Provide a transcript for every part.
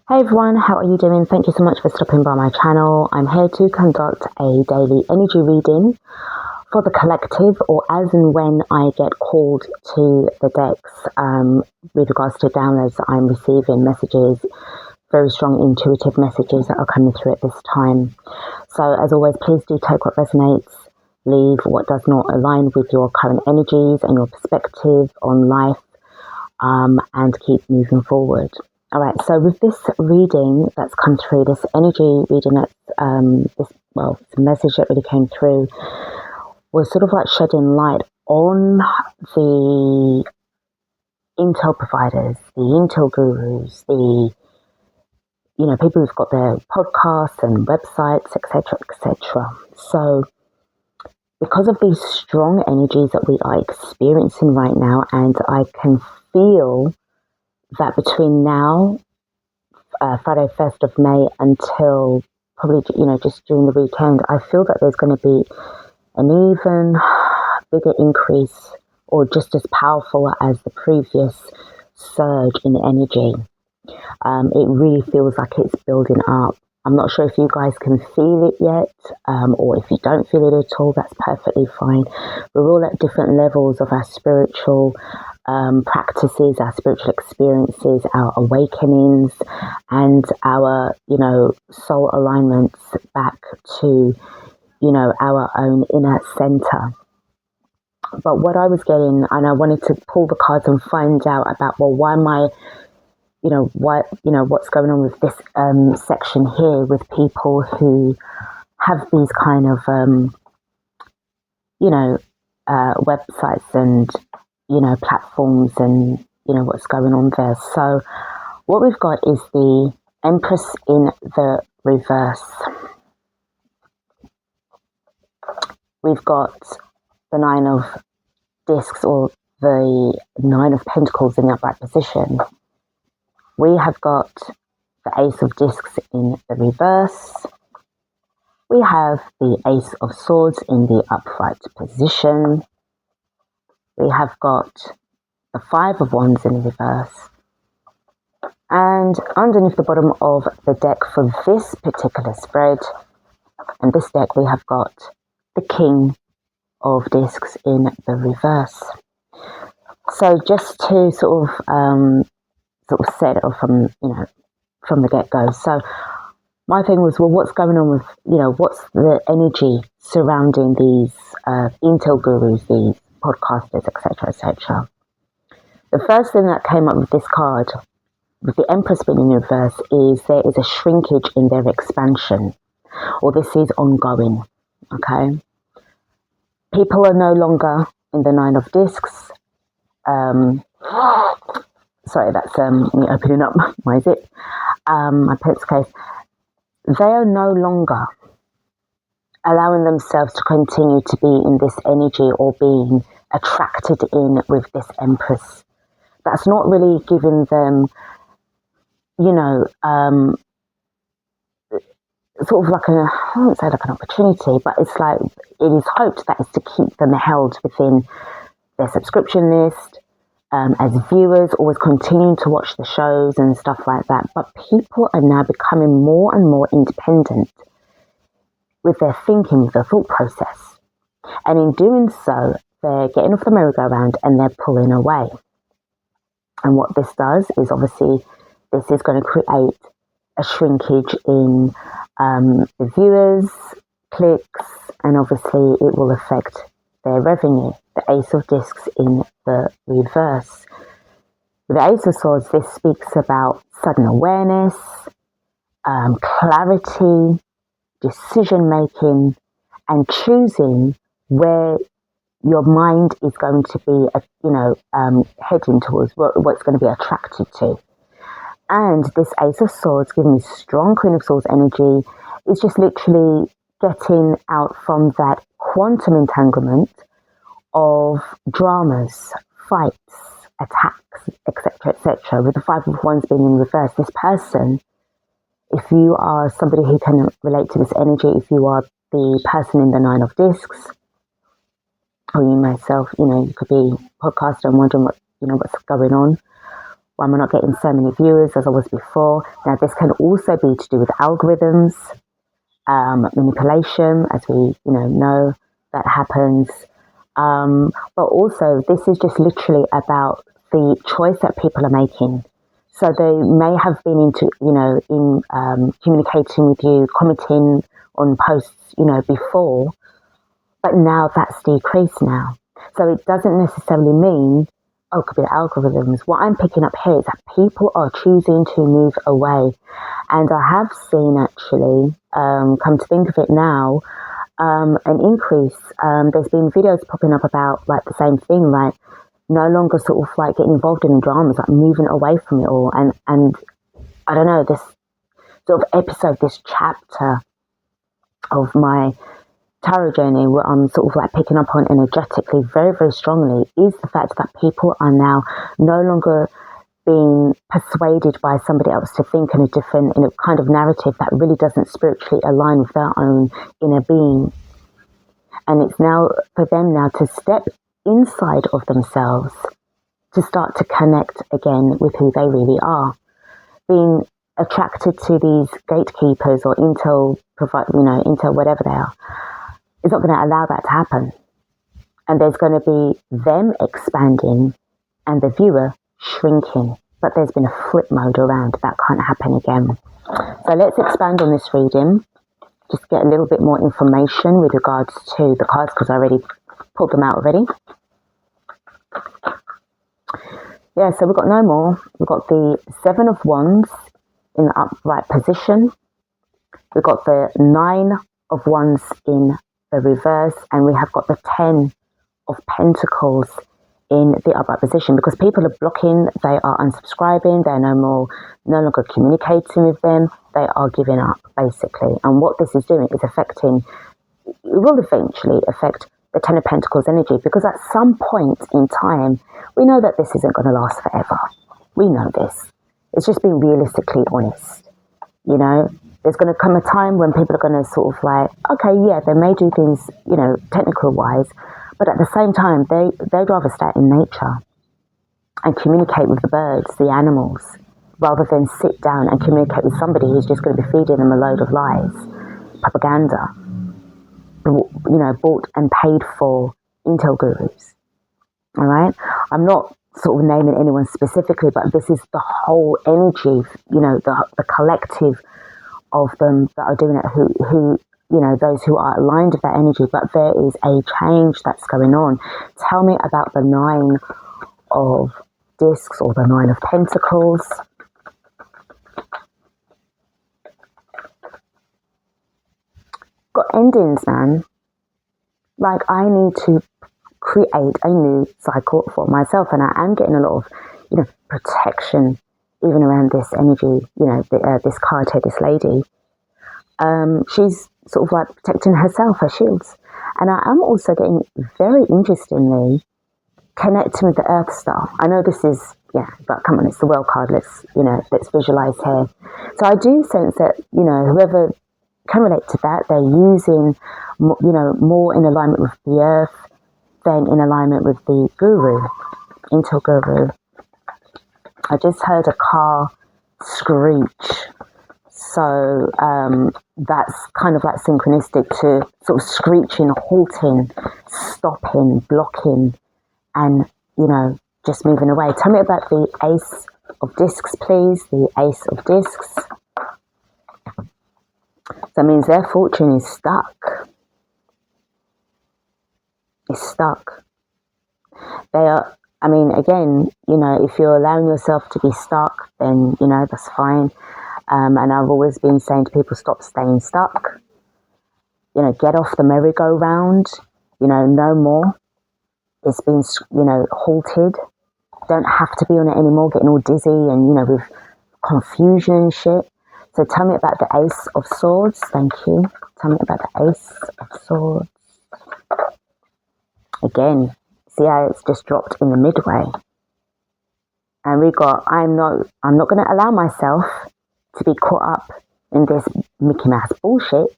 Hey everyone, how are you doing? Thank you so much for stopping by my channel. I'm here to conduct a daily energy reading for the collective, or as and when I get called to the decks with regards to downloads that I'm receiving, messages, very strong intuitive messages that are coming through at this time. So as always, please do take what resonates, leave what does not align with your current energies and your perspective on life, and keep moving forward. All right, so with this reading that's come through, this energy reading that's, this message that really came through was sort of like shedding light on the intel providers, the intel gurus, the, people who've got their podcasts and websites, etc., etc. So because of these strong energies that we are experiencing right now, and I can feel that between now, Friday 1st of May, until probably, just during the weekend, I feel that there's going to be an even bigger increase, or just as powerful as the previous surge in energy. It really feels like it's building up. I'm not sure if you guys can feel it yet, or if you don't feel it at all, that's perfectly fine. We're all at different levels of our spiritual practices, our spiritual experiences, our awakenings, and our, soul alignments back to, our own inner center. But what I was getting, and I wanted to pull the cards and find out about, well, why am I, what's going on with this section here with people who have these kind of, websites and, platforms, and, what's going on there. So what we've got is the Empress in the reverse. We've got the Nine of Discs, or the Nine of Pentacles in the upright position. We have got the Ace of Discs in the reverse. We have the Ace of Swords in the upright position. We have got the Five of Wands in the reverse. And underneath the bottom of the deck for this particular spread, and this deck, we have got the King of Discs in the reverse. So just to sort of set it off from the get-go. So my thing was, well, what's going on with, what's the energy surrounding these intel gurus, these podcasters, etc., etc. The first thing that came up with this card, with the Empress being in reverse, is there is a shrinkage in their expansion, or this is ongoing, okay? People are no longer in the Nine of Discs. Sorry, that's me opening up my zip, my pencil case. They are no longer allowing themselves to continue to be in this energy, or being attracted in with this Empress. That's not really giving them, sort of like I wouldn't say like an opportunity, but it's like, it is hoped that it's to keep them held within their subscription list, as viewers, always continuing to watch the shows and stuff like that. But people are now becoming more and more independent with their thinking, with their thought process. And in doing so, they're getting off the merry-go-round and they're pulling away. And what this does is, obviously, this is going to create a shrinkage in the viewers, clicks, and obviously it will affect their revenue. The Ace of Discs in the reverse. With the Ace of Swords, this speaks about sudden awareness, clarity, decision-making, and choosing where your mind is going to be, heading towards, what it's going to be attracted to. And this Ace of Swords, giving me strong Queen of Swords energy, is just literally getting out from that quantum entanglement of dramas, fights, attacks, etc., etc. With the Five of Wands being in reverse, this person, if you are somebody who can relate to this energy, if you are the person in the Nine of Discs, or you myself, you could be a podcaster and wondering what's going on. Why am I not getting so many viewers as I was before? Now, this can also be to do with algorithms, manipulation, as we know that happens. But also, this is just literally about the choice that people are making. So they may have been in communicating with you, commenting on posts, before, but now that's decreased now. So it doesn't necessarily mean, it could be the algorithms. What I'm picking up here is that people are choosing to move away. And I have seen actually, come to think of it now, an increase. There's been videos popping up about like the same thing, like no longer sort of like getting involved in the dramas, like moving away from it all. And I don't know, this sort of episode, this chapter of my tarot journey, what I'm sort of like picking up on energetically very, very strongly, is the fact that people are now no longer being persuaded by somebody else to think in a kind of narrative that really doesn't spiritually align with their own inner being. And it's now for them now to step inside of themselves to start to connect again with who they really are. Being attracted to these gatekeepers or intel whatever they are, is not going to allow that to happen. And there's going to be them expanding and the viewer shrinking. But there's been a flip mode around. That can't happen again. So let's expand on this reading. Just get a little bit more information with regards to the cards, because I already pulled them out already. Yeah, so we've got no more. We've got the 7 of Wands in the upright position. We've got the 9 of Wands in the reverse, and we have got the 10 of Pentacles in the upright position, because people are blocking, they are unsubscribing, they're no longer communicating with them, they are giving up basically. And what this is doing is it will eventually affect the 10 of Pentacles energy, because at some point in time, we know that this isn't going to last forever. We know this. It's just being realistically honest. There's going to come a time when people are going to sort of like, okay, yeah, they may do things, technical wise, but at the same time, they'd rather stay in nature and communicate with the birds, the animals, rather than sit down and communicate with somebody who's just going to be feeding them a load of lies, propaganda, bought and paid for intel gurus. All right? I'm not sort of naming anyone specifically, but this is the whole energy, the collective of them that are doing it, who those who are aligned with that energy. But there is a change that's going on. Tell me about the 9 of Discs or the 9 of Pentacles. Got endings, man. Like, I need to create a new cycle for myself, and I am getting a lot of, protection even around this energy. This card here, this lady. She's sort of like protecting herself, her shields. And I am also getting, very interestingly, connecting with the Earth Star. I know this is, but come on, it's the World card. Let's visualize here. So I do sense that, whoever can relate to that, they're using, more in alignment with the Earth than in alignment with the Guru, Intel Guru. I just heard a car screech. So that's kind of like synchronistic to sort of screeching, halting, stopping, blocking, and, just moving away. Tell me about the Ace of Discs, please. The Ace of Discs. That means their fortune is stuck. It's stuck. They are, again, if you're allowing yourself to be stuck, then, that's fine. And I've always been saying to people, stop staying stuck. Get off the merry-go-round. No more. It's been, halted. Don't have to be on it anymore, getting all dizzy and, with confusion and shit. So tell me about the Ace of Swords. Thank you. Tell me about the Ace of Swords. Again, see how it's just dropped in the midway. And we got, I'm not going to allow myself to be caught up in this Mickey Mouse bullshit,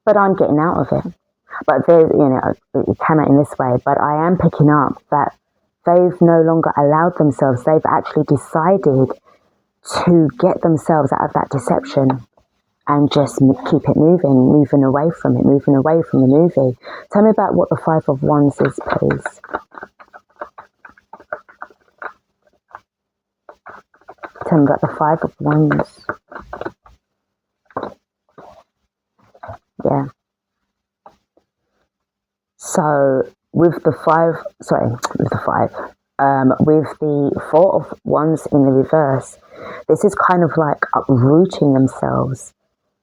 but I'm getting out of it. But there's, it came out in this way, but I am picking up that They've no longer allowed themselves, they've actually decided to get themselves out of that deception and just keep it moving away from it, moving away from the movie. Tell me about what the Five of Wands is, please. Tell me about the Five of Wands. Yeah. So with the Four of Wands in the reverse, this is kind of like uprooting themselves,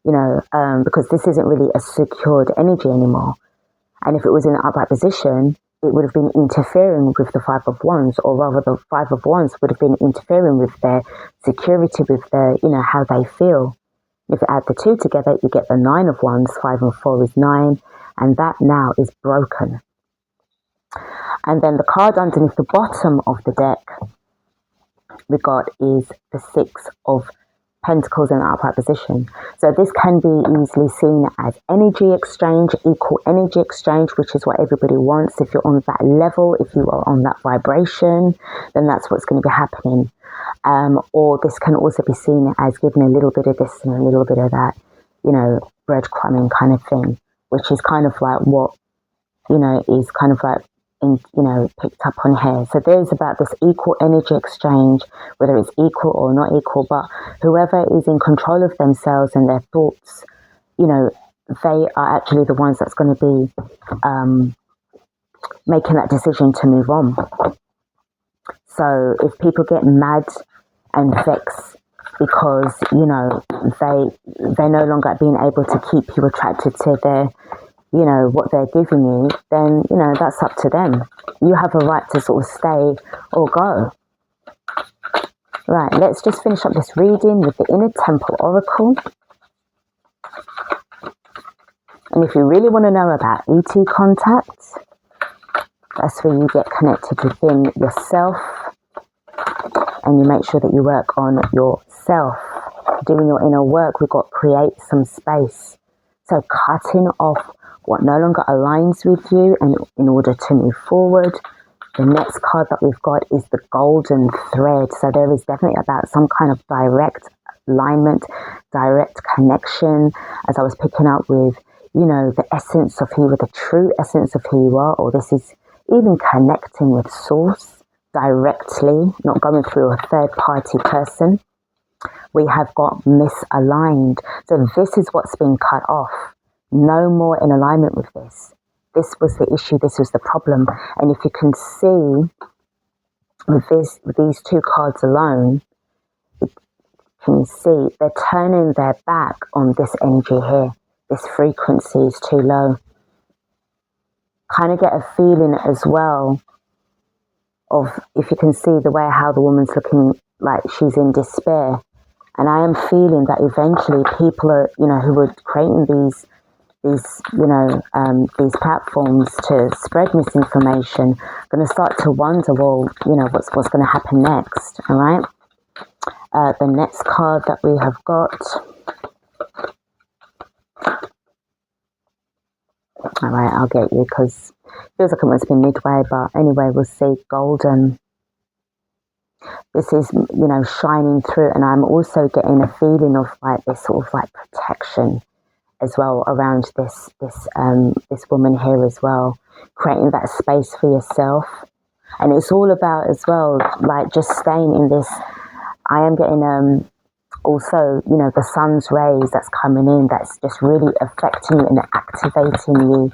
because this isn't really a secured energy anymore. And if it was in an upright position, it would have been interfering with the Five of Wands, or rather the Five of Wands would have been interfering with their security, with their, how they feel. If you add the two together, you get the Nine of Wands. 5 and 4 is 9, and that now is broken. And then the card underneath the bottom of the deck we got is the Six of Pentacles in an upright position. So this can be easily seen as energy exchange, equal energy exchange, which is what everybody wants. If you're on that level, if you are on that vibration, then that's what's going to be happening. Or this can also be seen as giving a little bit of this and a little bit of that, breadcrumbing kind of thing, which is kind of like what, is kind of like, picked up on here. So there's about this equal energy exchange, whether it's equal or not equal, but whoever is in control of themselves and their thoughts, they are actually the ones that's going to be making that decision to move on. So if people get mad and vexed because, they're no longer being able to keep you attracted to their what they're giving you, then, that's up to them. You have a right to sort of stay or go. Right, let's just finish up this reading with the Inner Temple Oracle. And if you really want to know about ET contacts, that's where you get connected within yourself, and you make sure that you work on yourself. Doing your inner work, we've got to create some space. So cutting off what no longer aligns with you, and in order to move forward. The next card that we've got is the Golden Thread. So there is definitely about some kind of direct alignment, direct connection, as I was picking up with, the essence of who you are, the true essence of who you are, or this is even connecting with Source directly, not going through a third-party person. We have got misaligned. So this is what's been cut off. No more in alignment with this. This was the issue. This was the problem. And if you can see with these two cards alone, you can see they're turning their back on this energy here. This frequency is too low. Kind of get a feeling as well of, if you can see the way how the woman's looking like she's in despair. And I am feeling that eventually people are, who were creating these platforms to spread misinformation, going to start to wonder, well, what's going to happen next. All right. The next card that we have got. All right, I'll get you because it feels like it must be midway, but anyway, we'll see. Golden. This is, shining through, and I'm also getting a feeling of like this sort of like protection as well around this woman here as well, creating that space for yourself. And it's all about as well, like just staying in this. I am getting also, the sun's rays that's coming in, that's just really affecting you and activating you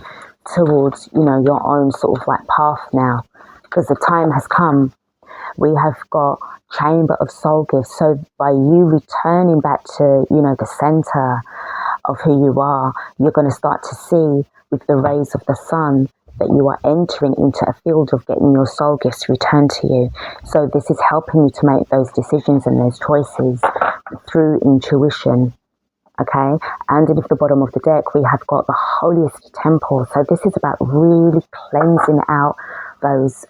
towards, your own sort of like path now, because the time has come. We have got Chamber of Soul Gifts. So by you returning back to, the center of who you are, you're going to start to see with the rays of the sun that you are entering into a field of getting your soul gifts returned to you. So this is helping you to make those decisions and those choices through intuition. Okay, underneath the bottom of the deck, we have got the holiest temple. So this is about really cleansing out those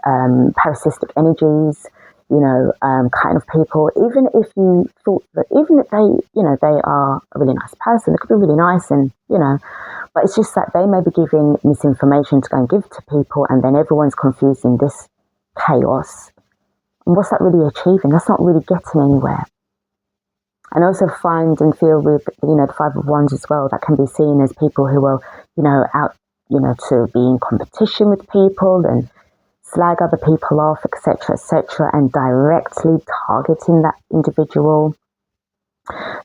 parasitic energies, kind of people. Even if you thought that, even if they are a really nice person, they could be really nice, and but it's just that they may be giving misinformation to go and give to people, and then everyone's confusing this chaos. And what's that really achieving? That's not really getting anywhere. And also find and feel with, the Five of Wands as well, that can be seen as people who are, out, to be in competition with people and slag other people off, etc., and directly targeting that individual.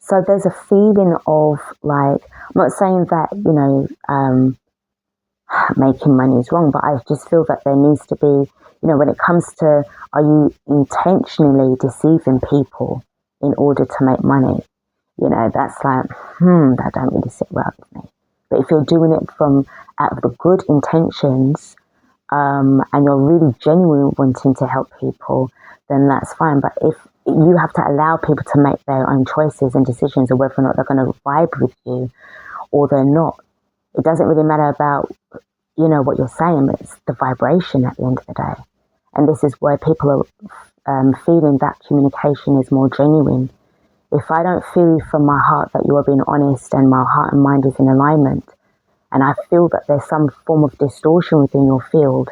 So there's a feeling of like, I'm not saying that, making money is wrong, but I just feel that there needs to be, when it comes to, are you intentionally deceiving people in order to make money? That's like, that don't really sit well with me. But if you're doing it out of the good intentions, and you're really genuinely wanting to help people, then that's fine. But if you have to allow people to make their own choices and decisions of whether or not they're going to vibe with you or they're not, it doesn't really matter about, what you're saying. It's the vibration at the end of the day. And this is where people are feeling that communication is more genuine. If I don't feel from my heart that you are being honest and my heart and mind is in alignment, and I feel that there's some form of distortion within your field,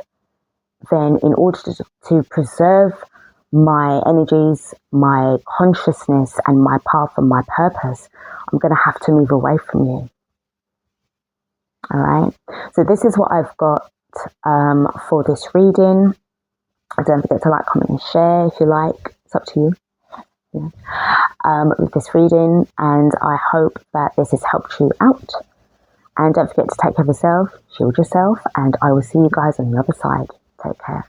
then in order to preserve my energies, my consciousness, and my path and my purpose, I'm going to have to move away from you. All right. So this is what I've got for this reading. Don't forget to like, comment, and share if you like. It's up to you. With this reading, and I hope that this has helped you out. And don't forget to take care of yourself, shield yourself, and I will see you guys on the other side. Take care.